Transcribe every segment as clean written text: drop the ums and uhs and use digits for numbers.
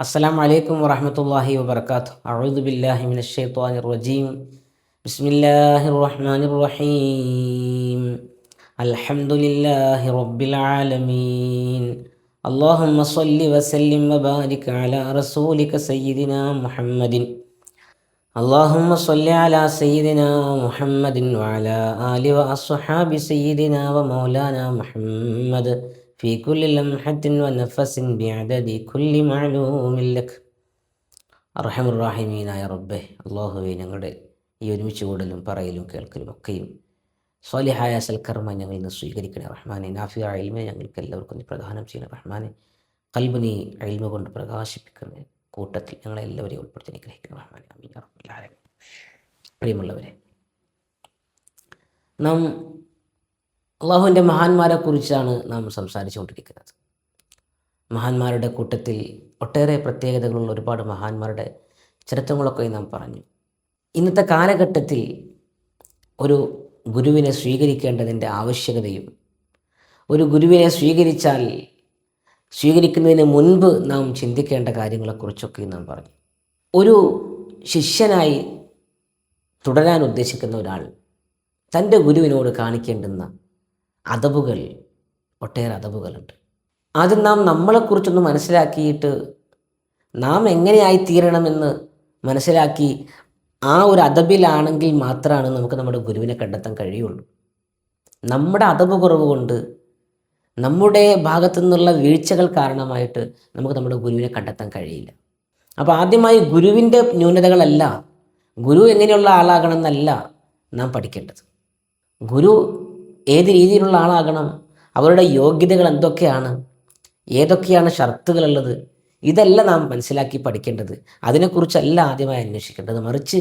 അസ്സലാമു അലൈക്കും വറഹ്മത്തുള്ളാഹി വബറകാതുഹു. അഊദു ബില്ലാഹി മിനശ് ശൈത്വാനിർ റജീം. ബിസ്മില്ലാഹിർ റഹ്മാനിർ റഹീം. അൽഹംദുലില്ലാഹി റബ്ബിൽ ആലമീൻ. അല്ലാഹുമ്മ സ്വല്ലി വസല്ലിം വബാരിക് അലാ റസൂലിക സയ്യിദിനാ മുഹമ്മദിൻ. അല്ലാഹുമ്മ സ്വല്ലി അലാ സയ്യിദിനാ മുഹമ്മദിൻ വഅലാ ആലി വഅസ്ഹാബി സയ്യിദിനാ വമൗലാനാ മുഹമ്മദ് ഫീ കുല്ലി ലംഹത്തിൻ വനഫസിൻ ബിഅദദി കുല്ലി മഅലൂമിൻ ലക്. അർഹമുർ റഹീമീനായ റബ്ബേ, അല്ലാഹുവേ, ഞങ്ങളുടെ ഈ ഒരുമിച്ച് കൂടലും പറയലും കേൾക്കലും ഒക്കെയും സ്വാലിഹായ സൽക്കർമ്മ ഞങ്ങളിൽ നിന്ന് സ്വീകരിക്കണേ റഹ്മാനെ. നാഫിയ ഇൽമ ഞങ്ങൾക്ക് എല്ലാവർക്കും നീ പ്രദാനം ചെയ്യണേ റഹ്മാനെ. ഖൽബ് നീ ഇൽമ കൊണ്ട് പ്രകാശിപ്പിക്കുന്ന കൂട്ടത്തിൽ ഞങ്ങളെല്ലാവരെയും ഉൾപ്പെടുത്തി അനുഗ്രഹിക്കണം റഹ്മാനെ. ആമീൻ യാ റബ്ബൽ ആലമീൻ. പ്രിയമുള്ളവരെ, നാം അള്ളാഹുവിൻ്റെ മഹാന്മാരെക്കുറിച്ചാണ് നാം സംസാരിച്ചുകൊണ്ടിരിക്കുന്നത്. മഹാന്മാരുടെ കൂട്ടത്തിൽ ഒട്ടേറെ പ്രത്യേകതകളുള്ള ഒരുപാട് മഹാന്മാരുടെ ചരിത്രങ്ങളൊക്കെ നാം പറഞ്ഞു. ഇന്നത്തെ കാലഘട്ടത്തിൽ ഒരു ഗുരുവിനെ സ്വീകരിക്കേണ്ടതിൻ്റെ ആവശ്യകതയും ഒരു ഗുരുവിനെ സ്വീകരിക്കുന്നതിന് മുൻപ് നാം ചിന്തിക്കേണ്ട കാര്യങ്ങളെക്കുറിച്ചൊക്കെ നാം പറഞ്ഞു. ഒരു ശിഷ്യനായി തുടരാൻ ഉദ്ദേശിക്കുന്ന ഒരാൾ തൻ്റെ ഗുരുവിനോട് കാണിക്കേണ്ടുന്ന അദബുകൾ, ഒട്ടേറെ അദബുകളുണ്ട്. ആദ്യം നാം നമ്മളെക്കുറിച്ചൊന്ന് മനസ്സിലാക്കിയിട്ട് നാം എങ്ങനെയായിത്തീരണമെന്ന് മനസ്സിലാക്കി ആ ഒരു അദബിലാണെങ്കിൽ മാത്രമാണ് നമുക്ക് നമ്മുടെ ഗുരുവിനെ കണ്ടെത്താൻ കഴിയുള്ളൂ. നമ്മുടെ അദബ് കുറവ് കൊണ്ട്, നമ്മുടെ ഭാഗത്തു നിന്നുള്ള വീഴ്ചകൾ കാരണമായിട്ട് നമുക്ക് നമ്മുടെ ഗുരുവിനെ കണ്ടെത്താൻ കഴിയില്ല. അപ്പോൾ ആദ്യമായി ഗുരുവിൻ്റെ ന്യൂനതകളല്ല, ഗുരു എങ്ങനെയുള്ള ആളാകണം എന്നല്ല നാം പഠിക്കേണ്ടത്. ഗുരു ഏത് രീതിയിലുള്ള ആളാകണം, അവരുടെ യോഗ്യതകൾ എന്തൊക്കെയാണ്, ഏതൊക്കെയാണ് ഷർത്തുകളുള്ളത്, ഇതല്ല നാം മനസ്സിലാക്കി പഠിക്കേണ്ടത്. അതിനെക്കുറിച്ചല്ല ആദ്യമായി അന്വേഷിക്കേണ്ടത്. മറിച്ച്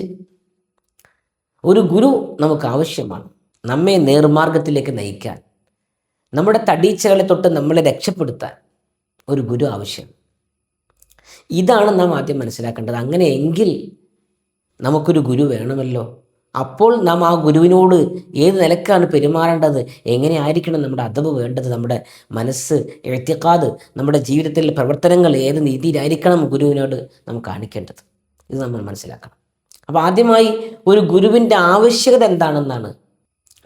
ഒരു ഗുരു നമുക്ക് ആവശ്യമാണ്, നമ്മെ നേർമാർഗത്തിലേക്ക് നയിക്കാൻ, നമ്മുടെ തടീച്ചകളെ തൊട്ട് നമ്മളെ രക്ഷപ്പെടുത്താൻ ഒരു ഗുരു ആവശ്യം. ഇതാണ് നാം ആദ്യം മനസ്സിലാക്കേണ്ടത്. അങ്ങനെയെങ്കിൽ നമുക്കൊരു ഗുരു വേണമല്ലോ. അപ്പോൾ നാം ആ ഗുരുവിനോട് ഏത് നിലക്കാണ് പെരുമാറേണ്ടത്, എങ്ങനെയായിരിക്കണം നമ്മുടെ അദബ് വേണ്ടത്, നമ്മുടെ മനസ്സ്, ഇഅ്തിഖാദ്, നമ്മുടെ ജീവിതത്തിലെ പ്രവർത്തനങ്ങൾ ഏത് രീതിയിലായിരിക്കണം ഗുരുവിനോട് നാം കാണിക്കേണ്ടത്, ഇത് നമ്മൾ മനസ്സിലാക്കണം. അപ്പോൾ ആദ്യമായി ഒരു ഗുരുവിൻ്റെ ആവശ്യകത എന്താണെന്നാണ്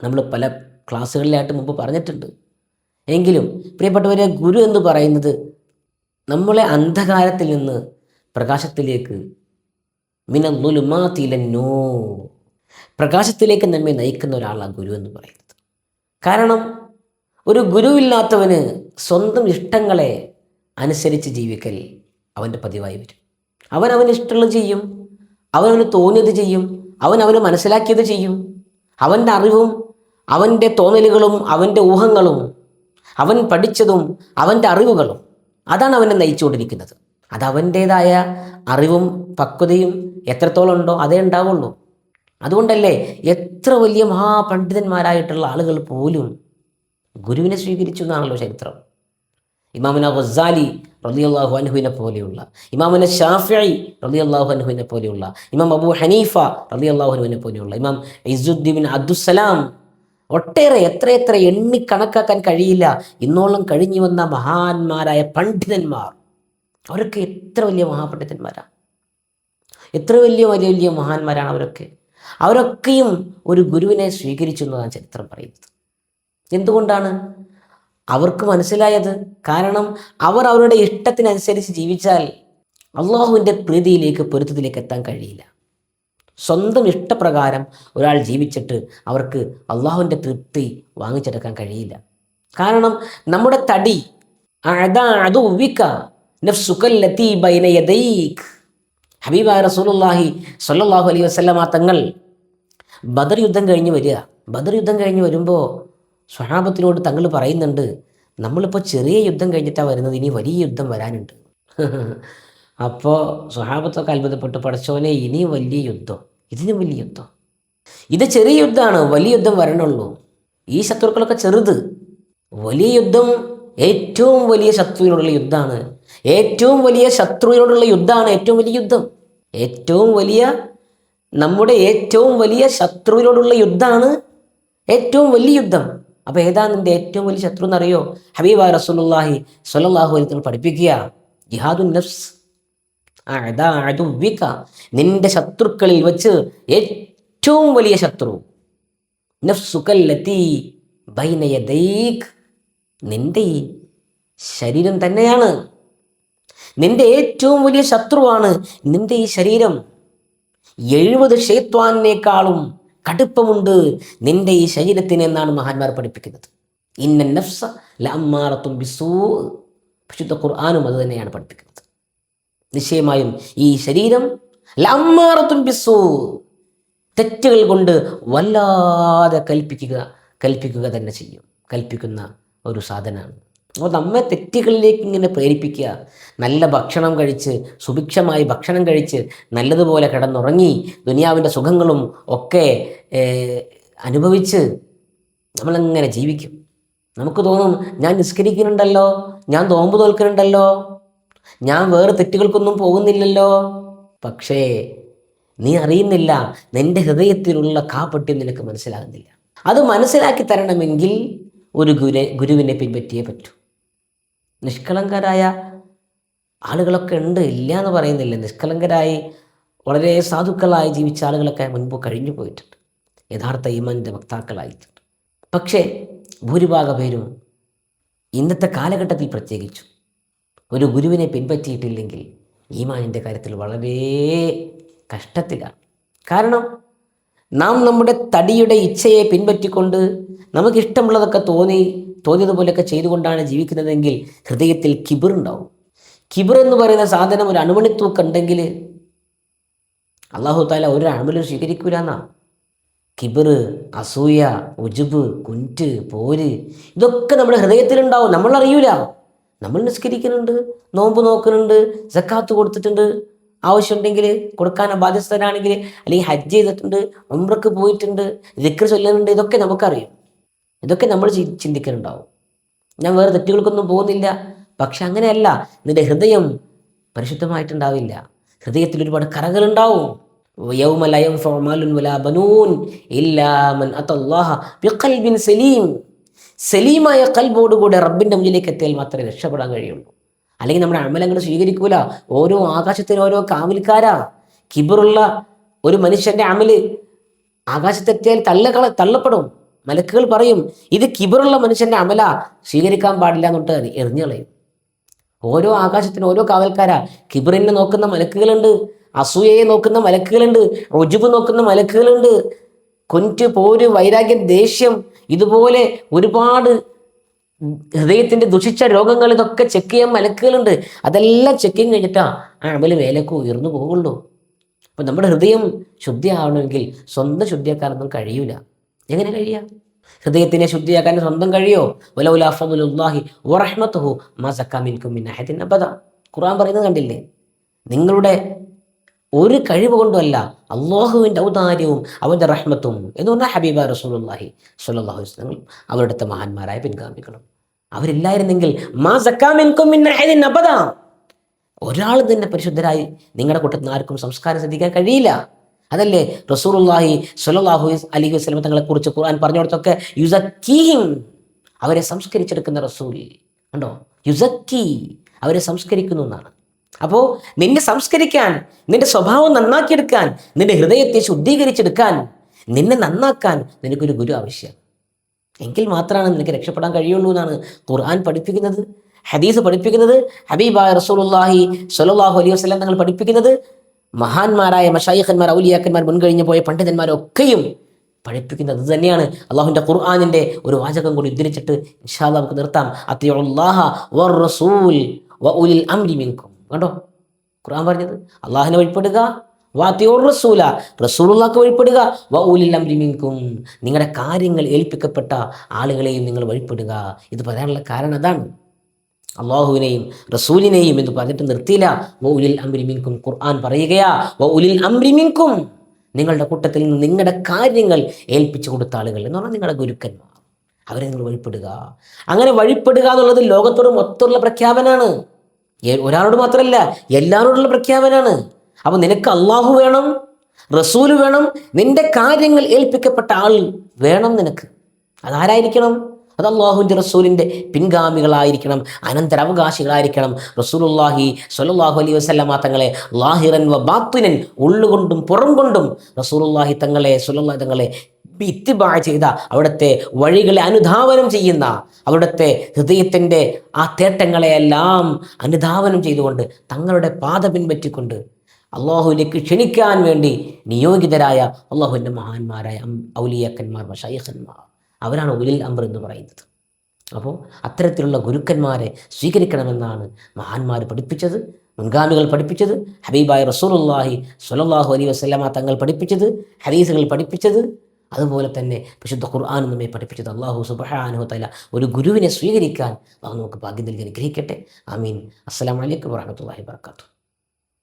നമ്മൾ പല ക്ലാസ്സുകളിലായിട്ട് മുമ്പ് പറഞ്ഞിട്ടുണ്ട്. എങ്കിലും പ്രിയപ്പെട്ടവരെ, ഗുരു എന്ന് പറയുന്നത് നമ്മളെ അന്ധകാരത്തിൽ നിന്ന് പ്രകാശത്തിലേക്ക്, മിനൽ-ളുലുമാതി ഇലൻ-നൂർ, പ്രകാശത്തിലേക്ക് നമ്മെ നയിക്കുന്ന ഒരാളാണ് ഗുരു എന്ന് പറയുന്നത്. കാരണം ഒരു ഗുരുവില്ലാത്തവന് സ്വന്തം ഇഷ്ടങ്ങളെ അനുസരിച്ച് ജീവിക്കൽ അവൻ്റെ പതിവായി വരും. അവന് ഇഷ്ടമുള്ളത് ചെയ്യും, അവന് തോന്നിയത് ചെയ്യും, അവന് മനസ്സിലാക്കിയത് ചെയ്യും. അവൻ്റെ അറിവും അവൻ്റെ തോന്നലുകളും അവൻ്റെ ഊഹങ്ങളും അവൻ പഠിച്ചതും അവൻ്റെ അറിവുകളും അതാണ് അവനെ നയിച്ചുകൊണ്ടിരിക്കുന്നത്. അത് അവൻ്റേതായ അറിവും പക്വതയും എത്രത്തോളം ഉണ്ടോ അതേ ഉണ്ടാവുള്ളൂ. അതുകൊണ്ടല്ലേ എത്ര വലിയ മഹാപണ്ഡിതന്മാരായിട്ടുള്ള ആളുകൾ പോലും ഗുരുവിനെ സ്വീകരിച്ചു എന്നാണല്ലോ ചരിത്രം. ഇമാമുന ഗസ്സാലി റളിയല്ലാഹു അൻഹുവിനെ പോലെയുള്ള, ഇമാമുന ശാഫിഈ റളിയല്ലാഹു അൻഹുവിനെ പോലെയുള്ള, ഇമാം അബൂ ഹനീഫ റളിയല്ലാഹു അൻഹുവിനെ പോലെയുള്ള, ഇമാം ഇസ്സുദ്ദീൻ അബ്ദുസ്സലാം, ഒട്ടേറെ എത്ര എണ്ണിക്കണക്കാക്കാൻ കഴിയില്ല ഇന്നോളം കഴിഞ്ഞു വന്ന മഹാന്മാരായ പണ്ഡിതന്മാർ. അവരൊക്കെ എത്ര വലിയ മഹാപണ്ഡിതന്മാരാണ്, എത്ര വലിയ മഹാന്മാരാണ് അവരൊക്കെ. അവരൊക്കെയും ഒരു ഗുരുവിനെ സ്വീകരിച്ചു എന്നതാണ് ചരിത്രം പറയുന്നത്. എന്തുകൊണ്ടാണ്? അവർക്ക് മനസ്സിലായത്, കാരണം അവർ അവരുടെ ഇഷ്ടത്തിനനുസരിച്ച് ജീവിച്ചാൽ അള്ളാഹുവിൻ്റെ പ്രീതിയിലേക്ക്, പൊരുത്തത്തിലേക്ക് എത്താൻ കഴിയില്ല. സ്വന്തം ഇഷ്ടപ്രകാരം ഒരാൾ ജീവിച്ചിട്ട് അവർക്ക് അള്ളാഹുവിൻ്റെ തൃപ്തി വാങ്ങിച്ചെടുക്കാൻ കഴിയില്ല. കാരണം നമ്മുടെ തടി ഹബീബായ റസൂലുള്ളാഹി സ്വല്ലല്ലാഹു അലൈഹി വസല്ലമ തങ്ങൾ ബദർ യുദ്ധം കഴിഞ്ഞ് വരിക. ബദർ യുദ്ധം കഴിഞ്ഞ് വരുമ്പോൾ സ്വഹാബത്തിനോട് തങ്ങൾ പറയുന്നുണ്ട്, നമ്മളിപ്പോൾ ചെറിയ യുദ്ധം കഴിഞ്ഞിട്ടാണ് വരുന്നത്, ഇനി വലിയ യുദ്ധം വരാനുണ്ട്. അപ്പോൾ സ്വഹാബത്തൊക്കെ അത്ഭുതപ്പെട്ട്, പടച്ചോനെ, ഇനിയും വലിയ യുദ്ധം, ഇതിനും വലിയ യുദ്ധം, ഇത് ചെറിയ യുദ്ധമാണ്, വലിയ യുദ്ധം വരണുള്ളൂ. ഈ ശത്രുക്കളൊക്കെ ചെറുത്, വലിയ യുദ്ധം ഏറ്റവും വലിയ ശത്രുവിനോടുള്ള യുദ്ധമാണ്. ഏറ്റവും വലിയ ശത്രുവിനോടുള്ള യുദ്ധമാണ് ഏറ്റവും വലിയ യുദ്ധം. നമ്മുടെ ഏറ്റവും വലിയ ശത്രുവിനോടുള്ള യുദ്ധമാണ് ഏറ്റവും വലിയ യുദ്ധം. അപ്പോൾ ഏതാണ് നിൻ്റെ ഏറ്റവും വലിയ ശത്രു എന്നറിയോ? ഹബീബായ റസൂലുള്ളാഹി സ്വല്ലല്ലാഹു അലൈഹി വസല്ലം പഠിപ്പിക്കുക, ജിഹാദുൻ നഫ്സ്, അഅദാ അദുവ്വിക, നിന്റെ ശത്രുക്കളിൽ വെച്ച് ഏറ്റവും വലിയ ശത്രു, നഫ്സുകല്ലതി ബൈന യദൈക്, നിന്റെ ഈ ശരീരം തന്നെയാണ്. നിന്റെ ഏറ്റവും വലിയ ശത്രുവാണ് നിന്റെ ഈ ശരീരം. 70 ശൈത്വാനിനേക്കാളും കടുപ്പമുണ്ട് നിന്റെ ഈ ശരീരത്തിന് എന്നാണ് മഹാന്മാർ പഠിപ്പിക്കുന്നത്. ഇന്ന നഫ്സ ലഅമ്മാറത്തും ബിസൂ, വിശുദ്ധ ഖുർആനും അത് തന്നെയാണ് പഠിപ്പിക്കുന്നത്. നിശ്ചയമായും ഈ ശരീരം ലഅമ്മാറത്തും ബിസൂ, തെറ്റുകൾ കൊണ്ട് വല്ലാതെ കൽപ്പിക്കുക തന്നെ ചെയ്യും, കൽപ്പിക്കുന്ന ഒരു സാധനമാണ്. അപ്പോൾ നമ്മെ തെറ്റുകളിലേക്ക് ഇങ്ങനെ പ്രേരിപ്പിക്കുക. നല്ല ഭക്ഷണം കഴിച്ച്, സുഭിക്ഷമായി ഭക്ഷണം കഴിച്ച്, നല്ലതുപോലെ കിടന്നുറങ്ങി, ദുനിയാവിൻ്റെ സുഖങ്ങളും ഒക്കെ അനുഭവിച്ച് നമ്മളങ്ങനെ ജീവിക്കും. നമുക്ക് തോന്നും, ഞാൻ നിസ്കരിക്കുന്നുണ്ടല്ലോ, ഞാൻ നോമ്പ് തോൽക്കുന്നുണ്ടല്ലോ, ഞാൻ വേറെ തെറ്റുകൾക്കൊന്നും പോകുന്നില്ലല്ലോ. പക്ഷേ നീ അറിയുന്നില്ല, നിന്റെ ഹൃദയത്തിലുള്ള കാപട്യം നിനക്ക് മനസ്സിലാകുന്നില്ല. അത് മനസ്സിലാക്കി തരണമെങ്കിൽ ഒരു ഗുരുവിനെ പിൻപറ്റിയേ പറ്റൂ. നിഷ്കളങ്കരായ ആളുകളൊക്കെ ഉണ്ട്, ഇല്ല എന്ന് പറയുന്നില്ല. നിഷ്കളങ്കരായി വളരെ സാധുക്കളായി ജീവിച്ച ആളുകളൊക്കെ മുൻപ് കഴിഞ്ഞു പോയിട്ടുണ്ട്, യഥാർത്ഥ ഈമാനിൻ്റെ വക്താക്കളായിട്ടുണ്ട്. പക്ഷേ ഭൂരിഭാഗ പേരും ഇന്നത്തെ കാലഘട്ടത്തിൽ പ്രത്യേകിച്ചു ഒരു ഗുരുവിനെ പിൻപറ്റിയിട്ടില്ലെങ്കിൽ ഈമാനിൻ്റെ കാര്യത്തിൽ വളരെ കഷ്ടത്തിലാണ്. കാരണം നാം നമ്മുടെ തടിയുടെ ഇച്ഛയെ പിൻപറ്റിക്കൊണ്ട് നമുക്കിഷ്ടമുള്ളതൊക്കെ തോന്നിയതുപോലെയൊക്കെ ചെയ്തുകൊണ്ടാണ് ജീവിക്കുന്നതെങ്കിൽ ഹൃദയത്തിൽ കിബിർ ഉണ്ടാവും. കിബിർ എന്ന് പറയുന്ന സാധനം ഒരു അണുമണിത്തൂക്കം ഉണ്ടെങ്കിൽ അല്ലാഹു തആല ഒരു അമലും സ്വീകരിക്കൂല എന്നാ. കിബിർ, അസൂയ, ഉജുബ്, കുൻറ്റ്, പോര്, ഇതൊക്കെ നമ്മുടെ ഹൃദയത്തിലുണ്ടാവും. നമ്മളറിയൂല. നമ്മൾ നിസ്കരിക്കുന്നുണ്ട്, നോമ്പ് നോക്കുന്നുണ്ട്, സക്കാത്ത് കൊടുത്തിട്ടുണ്ട്, ആവശ്യമുണ്ടെങ്കിൽ കൊടുക്കാൻ ബാധ്യസ്ഥനാണെങ്കിൽ, അല്ലെങ്കിൽ ഹജ്ജ് ചെയ്തിട്ടുണ്ട്, ഉംറക്ക് പോയിട്ടുണ്ട്, ദിക്ർ ചൊല്ലുന്നുണ്ട്, ഇതൊക്കെ നമുക്കറിയും. ഇതൊക്കെ നമ്മൾ ചിന്തിക്കുന്നുണ്ടാവും. ഞാൻ വേറെ തെറ്റുകൾക്കൊന്നും പോകുന്നില്ല. പക്ഷെ അങ്ങനെയല്ല, നിന്റെ ഹൃദയം പരിശുദ്ധമായിട്ടുണ്ടാവില്ല. ഹൃദയത്തിൽ ഒരുപാട് കറകളുണ്ടാവും. യൗമ ലാ യൻഫഉ മാലുൻ വലാ ബനൂൻ ഇല്ലാ മൻ അത്തല്ലാഹ ബിഖൽബിൻ സലീം. സലീമായ ഖൽബോടുകൂടെ റബ്ബിൻ്റെ മുന്നിലേക്ക് എത്തിയാൽ മാത്രമേ രക്ഷപ്പെടാൻ കഴിയുള്ളൂ. അല്ലെങ്കിൽ നമ്മുടെ അമലങ്ങൾ സ്വീകരിക്കൂല. ഓരോ ആകാശത്തിന് ഓരോ കാവൽക്കാരാ. കിബറുള്ള ഒരു മനുഷ്യൻ്റെ അമല് ആകാശത്തെത്തിയാൽ തള്ളപ്പെടും. മലക്കുകൾ പറയും, ഇത് കിബറുള്ള മനുഷ്യൻ്റെ അമല, സ്വീകരിക്കാൻ പാടില്ല എന്നിട്ട് എറിഞ്ഞു കളയും. ഓരോ ആകാശത്തിന് ഓരോ കാവൽക്കാരാ. കിബറിനെ നോക്കുന്ന മലക്കുകളുണ്ട്, അസൂയയെ നോക്കുന്ന മലക്കുകളുണ്ട്, റുജുബ് നോക്കുന്ന മലക്കുകളുണ്ട്, കൊൻറ്റ്, പോര്, വൈരാഗ്യം, ദേഷ്യം, ഇതുപോലെ ഒരുപാട് ഹൃദയത്തിൻ്റെ ദുഷിച്ച രോഗങ്ങൾ, ഇതൊക്കെ ചെക്ക് ചെയ്യാൻ മലക്കുകളുണ്ട്. അതെല്ലാം ചെക്കിങ് കഴിഞ്ഞിട്ടാ ആ അമല് മേലേക്ക് ഉയർന്നു പോകുള്ളൂ. അപ്പം നമ്മുടെ ഹൃദയം ശുദ്ധിയാവണമെങ്കിൽ സ്വന്തം ശുദ്ധിയാക്കാനൊന്നും കഴിയൂല. എങ്ങനെ കഴിയാം? ഹൃദയത്തിനെ ശുദ്ധിയാക്കാൻ സ്വന്തം കഴിയോ? വലൗലാ ഫദ്ലുല്ലാഹി വറഹ്മത്തുഹു മാ സക്കാ മിൻകും മിൻ അഹദിൻ അബദ. ഖുർആൻ പറയുന്നത് കണ്ടില്ലേ? നിങ്ങളുടെ ഒരു കഴിവ് കൊണ്ടുമല്ല, അള്ളാഹുവിൻ്റെ ഔദാര്യവും അവൻ്റെ റഹ്മത്തും എന്ന് പറഞ്ഞാൽ ഹബീബ റസൂലുള്ളാഹി സ്വല്ലല്ലാഹു അലൈഹി വസല്ലം അവരുടെ മഹാന്മാരായ പിൻഗാമികളും അവരില്ലായിരുന്നെങ്കിൽ മാ സക്കാ മിൻകും മിൻ അഹദിൻ അബദ, ഒരാൾ തന്നെ പരിശുദ്ധരായി നിങ്ങളുടെ കൂട്ടത്തിൽ ആർക്കും സംസ്കാരം ശ്രദ്ധിക്കാൻ കഴിയില്ല. അതല്ലേ റസൂലുള്ളാഹി സ്വല്ലല്ലാഹു അലൈഹി വസല്ലം തങ്ങളെക്കുറിച്ച് ഖുർആൻ പറഞ്ഞു കൊടുത്തൊക്കെ യുസക്കീഹിം, അവരെ സംസ്കരിച്ചെടുക്കുന്ന റസൂൽ കണ്ടോ, യുസക്കി, അവരെ സംസ്കരിക്കുന്നു എന്നാണ്. അപ്പോൾ നിന്നെ സംസ്കരിക്കാൻ, നിന്റെ സ്വഭാവം നന്നാക്കിയെടുക്കാൻ, നിന്റെ ഹൃദയത്തെ ശുദ്ധീകരിച്ചെടുക്കാൻ, നിന്നെ നന്നാക്കാൻ നിനക്കൊരു ഗുരു ആവശ്യം. എങ്കിൽ മാത്രമാണ് നിനക്ക് രക്ഷപ്പെടാൻ കഴിയുള്ളൂ എന്നാണ് ഖുർആൻ പഠിപ്പിക്കുന്നത്, ഹദീസ് പഠിപ്പിക്കുന്നത്, ഹബീബായ റസൂലുള്ളാഹി സ്വല്ലല്ലാഹു അലൈഹി വസല്ലം തങ്ങൾ പഠിപ്പിക്കുന്നത്, മഹാന്മാരായ മശായിഖന്മാർ, ഔലിയാക്കന്മാർ, മുൻകഴിഞ്ഞു പോയ പണ്ഡിതന്മാരൊക്കെയും പഠിപ്പിക്കുന്നത് അത് തന്നെയാണ്. അള്ളാഹുവിൻ്റെ ഖുർആനിൻ്റെ ഒരു വാചകം കൂടി ഉദ്ധരിച്ചിട്ട് ഇൻഷാ അല്ലാഹ് നമുക്ക് നിർത്താം. അത്തിയുല്ലാഹ വറസൂൽ വഉലിൽ അംരി മിൻകും. കണ്ടോ ഖുർആൻ പറഞ്ഞത്? അള്ളാഹിനെ വഴിപ്പെടുക, വാത്തിയുർ റസൂല, റസൂലുള്ളാഹിക്ക് വഴിപ്പെടുക, വഉലിൽ അംരി മിൻകും, നിങ്ങളുടെ കാര്യങ്ങൾ ഏൽപ്പിക്കപ്പെട്ട ആളുകളെയും നിങ്ങൾ വഴിപ്പെടുക. ഇത് പറയാനുള്ള കാരണം അതാണ്. അള്ളാഹുവിനെയും റസൂലിനെയും എന്ന് പറഞ്ഞിട്ട് നിർത്തിയില്ല. വഉലിൽ അംരി മിൻകും, ഖുർആൻ പറയുകയാ വഉലിൽ അംരി മിൻകും, നിങ്ങളുടെ കൂട്ടത്തിൽ നിന്ന് നിങ്ങളുടെ കാര്യങ്ങൾ ഏൽപ്പിച്ചു കൊടുത്ത ആളുകൾ എന്ന് പറഞ്ഞാൽ നിങ്ങളുടെ ഗുരുക്കന്മാർ, അവരെ നിങ്ങൾ വഴിപ്പെടുക. അങ്ങനെ വഴിപ്പെടുക എന്നുള്ളത് ലോകത്തോട് മൊത്തമുള്ള പ്രഖ്യാപനമാണ്. ഒരാളോട് മാത്രമല്ല, എല്ലാവരോടുള്ള പ്രഖ്യാപനമാണ്. അപ്പോൾ നിനക്ക് അള്ളാഹു വേണം, റസൂല് വേണം, നിന്റെ കാര്യങ്ങൾ ഏൽപ്പിക്കപ്പെട്ട ആൾ വേണം നിനക്ക്. അതാരായിരിക്കണം? അത് അള്ളാഹുവിൻ്റെ റസൂലിൻ്റെ പിൻഗാമികളായിരിക്കണം, അനന്തരാവകാശികളായിരിക്കണം. റസൂലുള്ളാഹി സ്വല്ലല്ലാഹു അലൈഹി വസല്ലമ തങ്ങളെ ലാഹിറൻ വ ബാത്തിനൻ, ഉള്ളുകൊണ്ടും പുറം കൊണ്ടും റസൂലുള്ളാഹി തങ്ങളെ സ്വല്ലല്ലാഹു തങ്ങളെ ഇത്തിബാ ചെയ്ത, അവിടുത്തെ വഴികളെ അനുധാവനം ചെയ്യുന്ന, അവിടുത്തെ ഹൃദയത്തിൻ്റെ ആ തേട്ടങ്ങളെയെല്ലാം അനുധാവനം ചെയ്തുകൊണ്ട് തങ്ങളുടെ പാത പിൻപറ്റിക്കൊണ്ട് അള്ളാഹുവിലേക്ക് ക്ഷണിക്കാൻ വേണ്ടി നിയോഗിതരായ അള്ളാഹുവിൻ്റെ മഹാന്മാരായ ഔലിയാക്കന്മാർ, മശായിഖന്മാർ, അവരാണ് ഉലിൽ അംർ എന്ന് പറയുന്നത്. അപ്പോൾ അത്തരത്തിലുള്ള ഗുരുക്കന്മാരെ സ്വീകരിക്കണമെന്നാണ് മഹാന്മാർ പഠിപ്പിച്ചത്, മുൻഗാമികൾ പഠിപ്പിച്ചത്, ഹബീബായ റസൂലുള്ളാഹി സ്വല്ലല്ലാഹു അലൈഹി വസല്ലമ തങ്ങൾ പഠിപ്പിച്ചത്, ഹദീസുകൾ പഠിപ്പിച്ചത്, അതുപോലെ തന്നെ വിശുദ്ധ ഖുർആൻ നമ്മെ പഠിപ്പിച്ചത്. അല്ലാഹു സുബ്ഹാനഹു വ തആല ഒരു ഗുരുവിനെ സ്വീകരിക്കാൻ അല്ലാഹു നമുക്ക് ഭാഗ്യം നൽകി അനുഗ്രഹിക്കട്ടെ. ആമീൻ. അസ്സലാമു അലൈക്കും വറഹ്മത്തുള്ളാഹി വബറകാതുഹു.